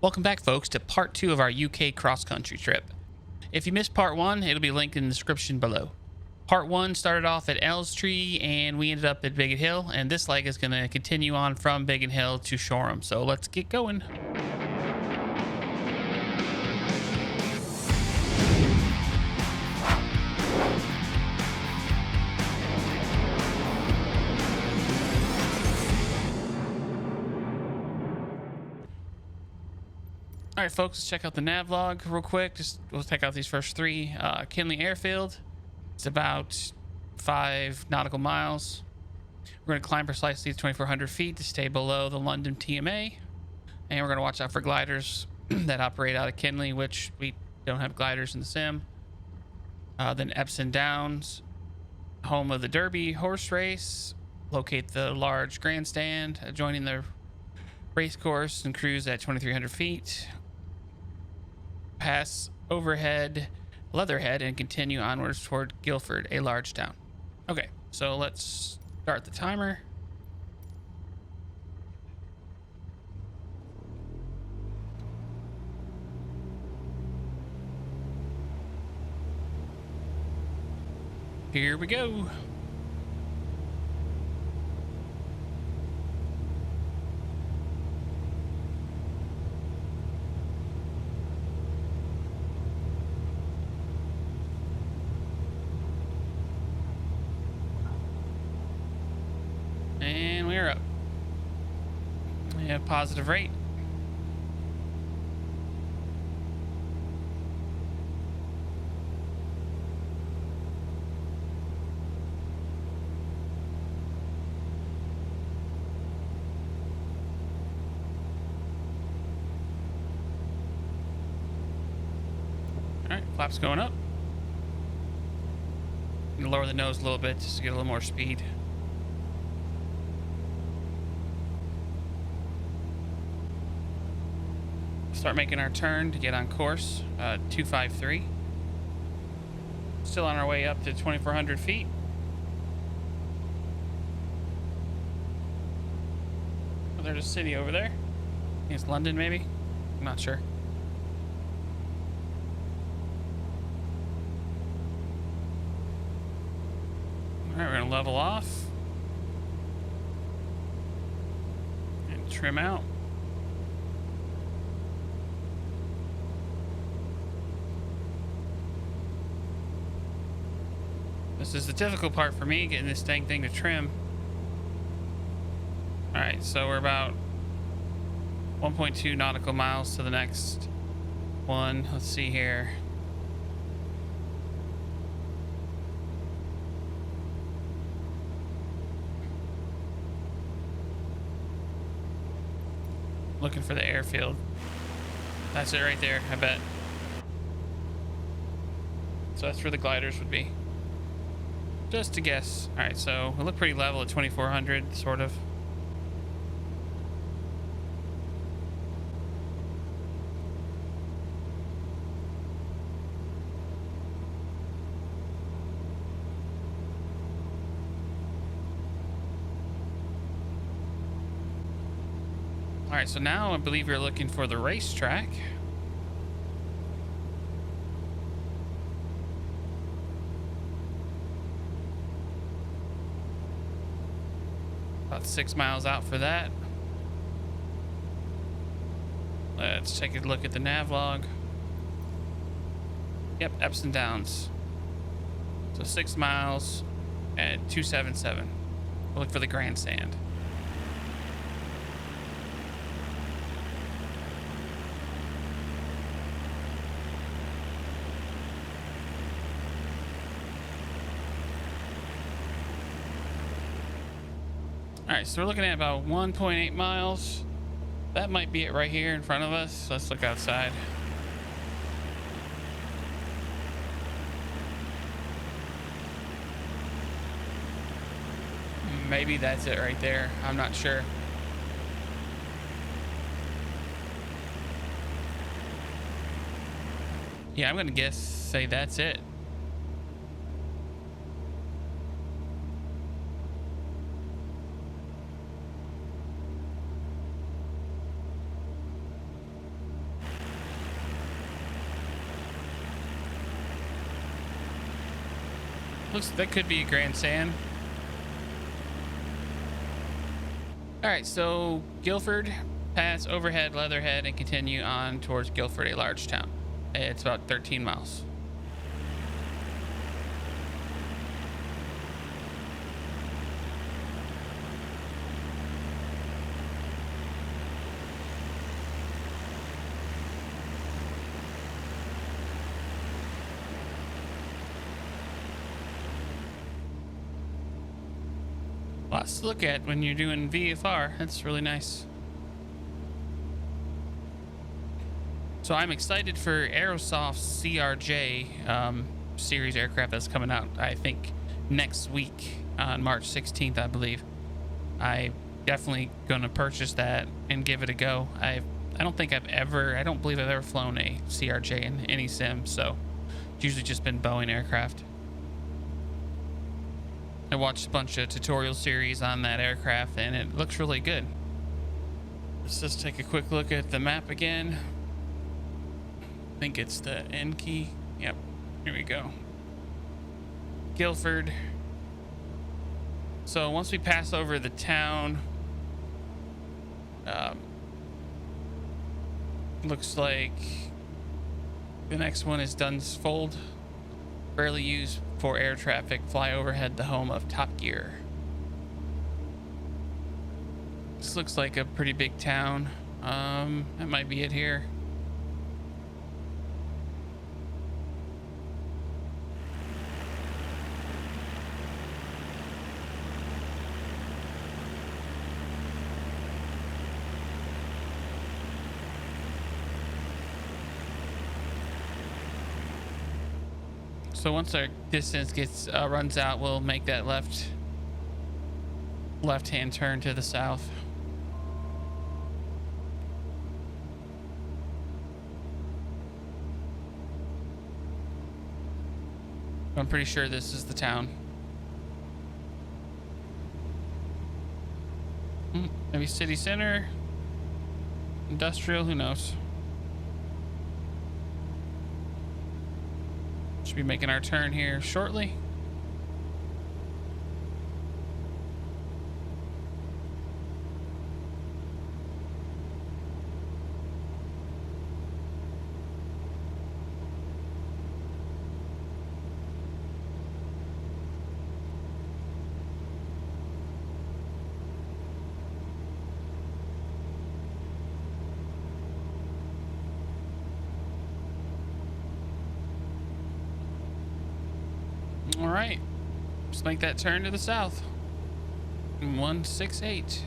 Welcome back, folks, to part 2 of our UK cross-country trip. If you missed part 1, it'll be linked in the description below. Part 1 started off at Elstree and we ended up at Biggin Hill, and this leg is going to continue on from Biggin Hill to Shoreham. So let's get going. All right, folks, let's check out the nav log real quick. We'll check out these first three. Kinley Airfield. It's about 5 nautical miles. We're going to climb precisely 2,400 feet to stay below the London TMA. And we're going to watch out for gliders that operate out of Kinley, which we don't have gliders in the sim. Then Epsom Downs, home of the Derby horse race. Locate the large grandstand adjoining the race course and cruise at 2,300 feet. Pass overhead Leatherhead and continue onwards toward Guildford, a large town. Okay, so let's start the timer. Here we go. And we're up. We have positive rate. All right, flaps going up. I'm gonna lower the nose a little bit just to get a little more speed. Start making our turn to get on course. 253. Still on our way up to 2,400 feet. Oh, there's a city over there. I think it's London, maybe. I'm not sure. All right, we're gonna level off and trim out. This is the difficult part for me, getting this dang thing to trim. All right, so we're about 1.2 nautical miles to the next one. Let's see here. Looking for the airfield. That's it right there, I bet. So that's where the gliders would be. Just to guess. All right, so we look pretty level at 2,400, sort of. All right, so now I believe you're looking for the racetrack. About 6 miles out for that. Let's take a look at the nav log. Yep, Epsom Downs. So 6 miles at 277. We'll look for the grandstand. All right, so we're looking at about 1.8 miles. That might be it right here in front of us. Let's look outside. Maybe that's it right there. I'm not sure. Yeah, I'm gonna say that's it. looks that could be a grandstand. All right, so Guildford, pass overhead Leatherhead and continue on towards Guildford, a large town. It's about 13 miles. Lots to look at when you're doing VFR. That's really nice. So I'm excited for Aerosoft's CRJ series aircraft that's coming out, I think, next week on March 16th, I believe. I definitely going to purchase that and give it a go. I don't believe I've ever flown a CRJ in any sim, so it's usually just been Boeing aircraft. I watched a bunch of tutorial series on that aircraft and it looks really good. Let's just take a quick look at the map again. I think it's the N key. Yep, here we go. Guildford. So once we pass over the town, looks like the next one is Dunsfold. Rarely used for air traffic. Fly overhead the home of Top Gear. This looks like a pretty big town. That might be it here. So once our distance runs out, we'll make that left-hand turn to the south. I'm pretty sure this is the town. Maybe city center, industrial, who knows? Should be making our turn here shortly. All right, just make that turn to the south. 168.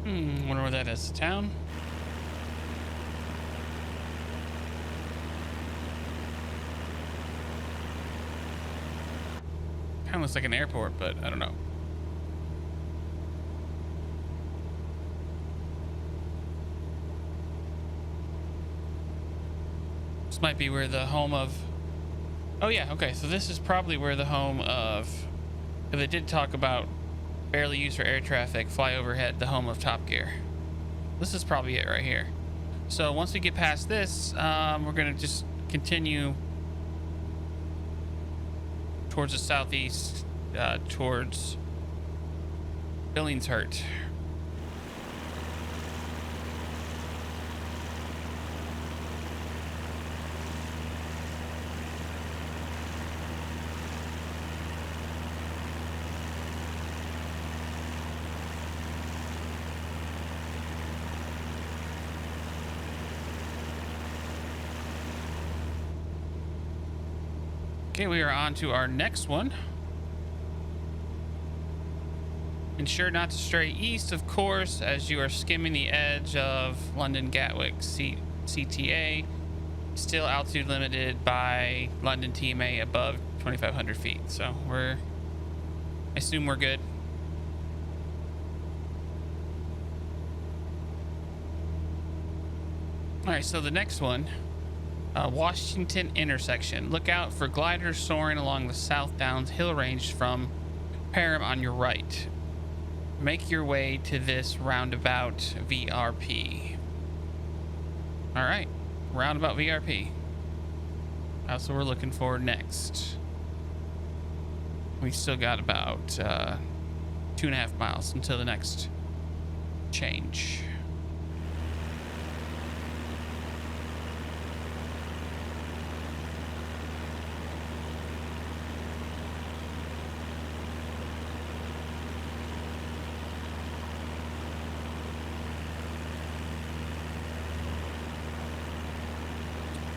Wonder where that is. Town. Kind of looks like an airport, but I don't know. This might be where the home of... Oh yeah, okay, so this is probably where the home of... If they did talk about barely used for air traffic, fly overhead, the home of Top Gear. This is probably it right here. So once we get past this, we're gonna just continue towards the southeast, towards Billingshurt. Okay, we are on to our next one. Ensure not to stray east, of course, as you are skimming the edge of London Gatwick CTA. Still altitude limited by London TMA above 2,500 feet. So I assume we're good. All right, so the next one Washington intersection. Look out for gliders soaring along the South Downs Hill Range from Parham on your right. Make your way to this roundabout VRP. All right, roundabout VRP. That's what we're looking for next. We still got about 2.5 miles until the next change.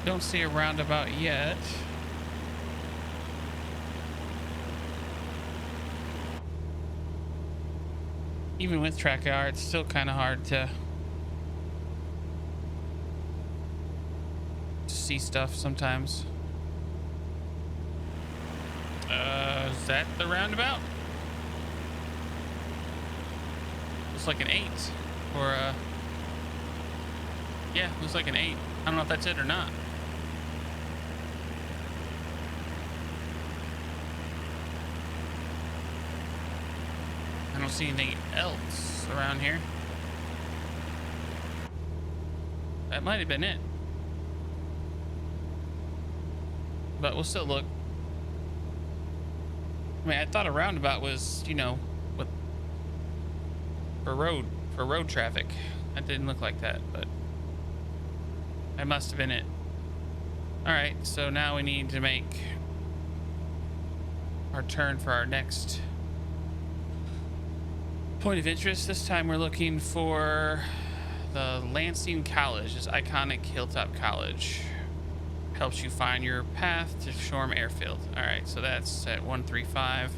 Don't see a roundabout yet. Even with track AR, it's still kind of hard to see stuff sometimes. Is that the roundabout? Looks like an 8 or yeah, looks like an 8. I don't know if that's it or not. I don't see anything else around here. That might have been it. But we'll still look. I mean, I thought a roundabout was, you know, with for road traffic. That didn't look like that, but that must have been it. All right, so now we need to make our turn for our next point of interest. This time we're looking for the Lansing College, this iconic hilltop college. Helps you find your path to Shoreham Airfield. All right, so that's at 135.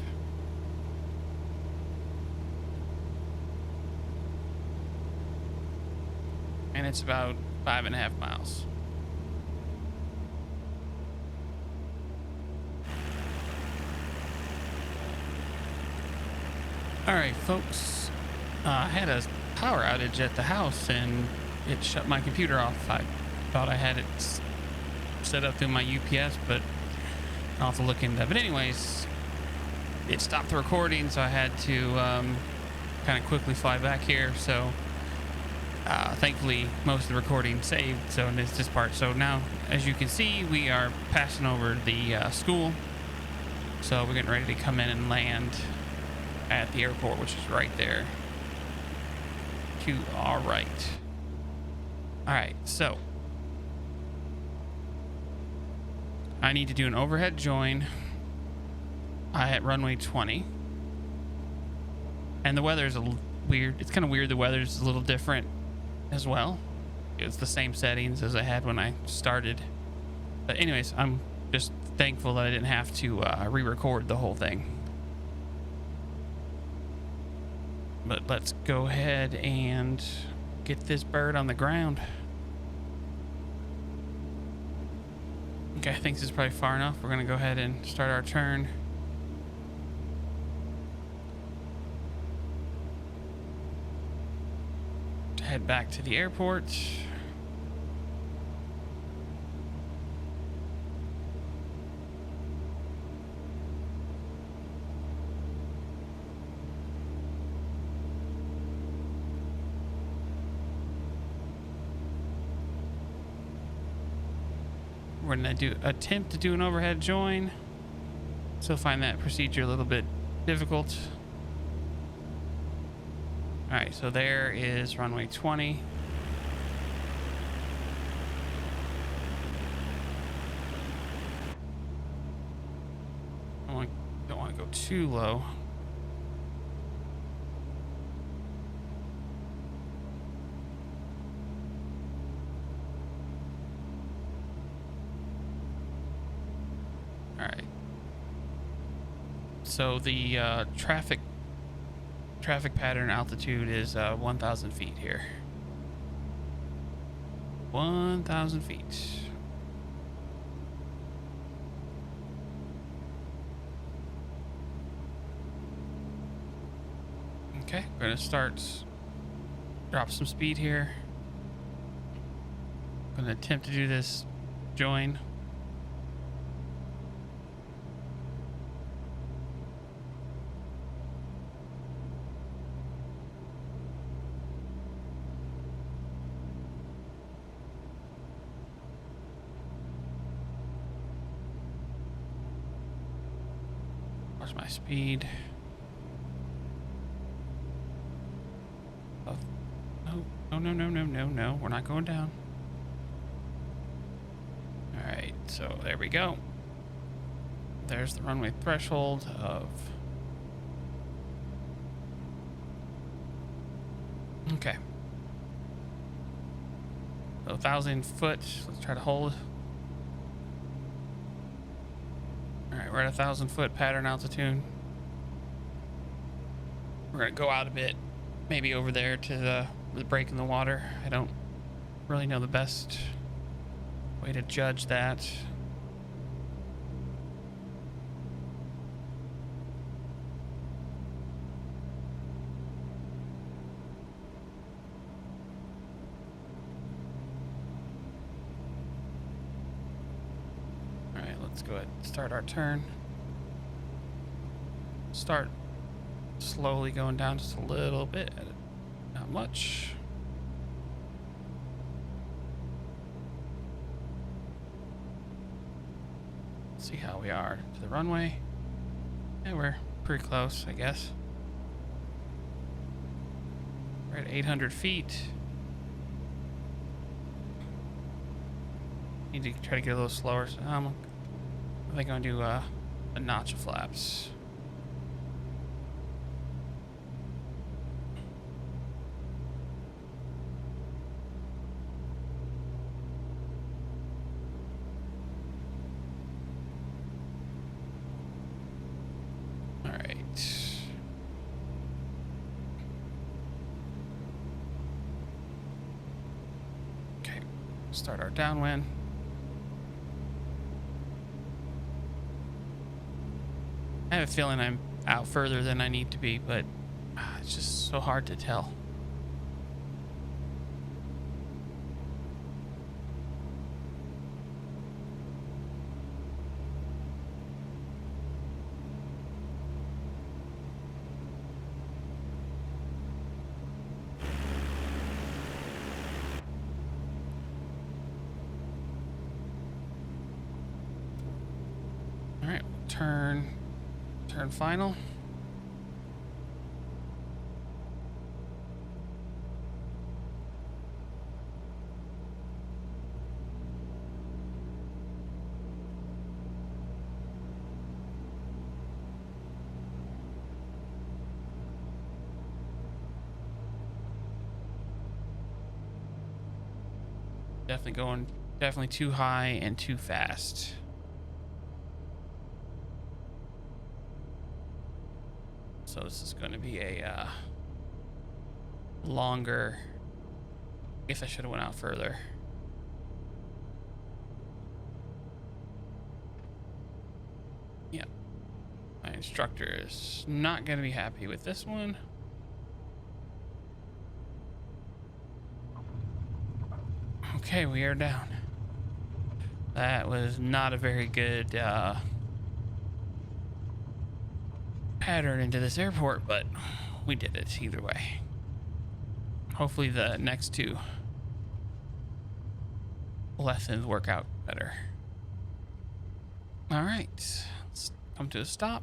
And it's about 5.5 miles. All right, folks. I had a power outage at the house and it shut my computer off. I thought I had it set up through my UPS, but I'll have to look into that. But anyways, it stopped the recording, so I had to kind of quickly fly back here. So thankfully, most of the recording saved. So it's this part. So now, as you can see, we are passing over the school. So we're getting ready to come in and land at the airport, which is right there to our right. All right, so I need to do an overhead join at runway 20. And the weather's a little weird. It's kind of weird. The weather's a little different as well. It's the same settings as I had when I started. But anyways, I'm just thankful that I didn't have to re-record the whole thing. But let's go ahead and get this bird on the ground. Okay, I think this is probably far enough. We're gonna go ahead and start our turn. Head back to the airport. We're gonna attempt to do an overhead join. Still find that procedure a little bit difficult. All right, so there is runway 20. Don't want to go too low. All right. So the traffic pattern altitude is 1,000 feet here. 1,000 feet. Okay, we're gonna drop some speed here. I'm gonna attempt to do this join. Where's my speed? Oh, no. We're not going down. All right, so there we go. There's the runway threshold of... Okay. So 1,000 foot. Let's try to hold. All right, we're at 1,000 foot pattern altitude. We're gonna go out a bit, maybe over there to the break in the water. I don't really know the best way to judge that. All right, let's go ahead and start our turn. Start slowly going down just a little bit, not much. See how we are to the runway. Yeah, we're pretty close, I guess. We're at 800 feet. Need to try to get a little slower. So I think I'm gonna do a notch of flaps. Start our downwind. I have a feeling I'm out further than I need to be, but it's just so hard to tell. Turn final. Definitely too high and too fast. So this is going to be a longer. I guess I should have went out further. Yeah, my instructor is not going to be happy with this one. Okay, we are down. That was not a very good pattern into this airport, but we did it either way. Hopefully the next two lessons work out better. All right, let's come to a stop.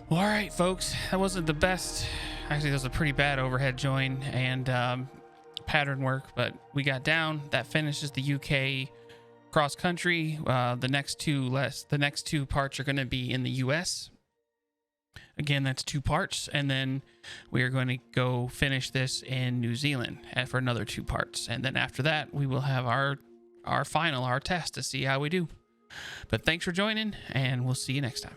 Well, all right, folks, that wasn't the best. Actually, that was a pretty bad overhead join and pattern work, but we got down. That finishes the UK cross country. The next two parts are going to be in the US. Again, that's 2 parts, and then we are going to go finish this in New Zealand for another 2 parts, and then after that we will have our final test to see how we do. But thanks for joining, and we'll see you next time.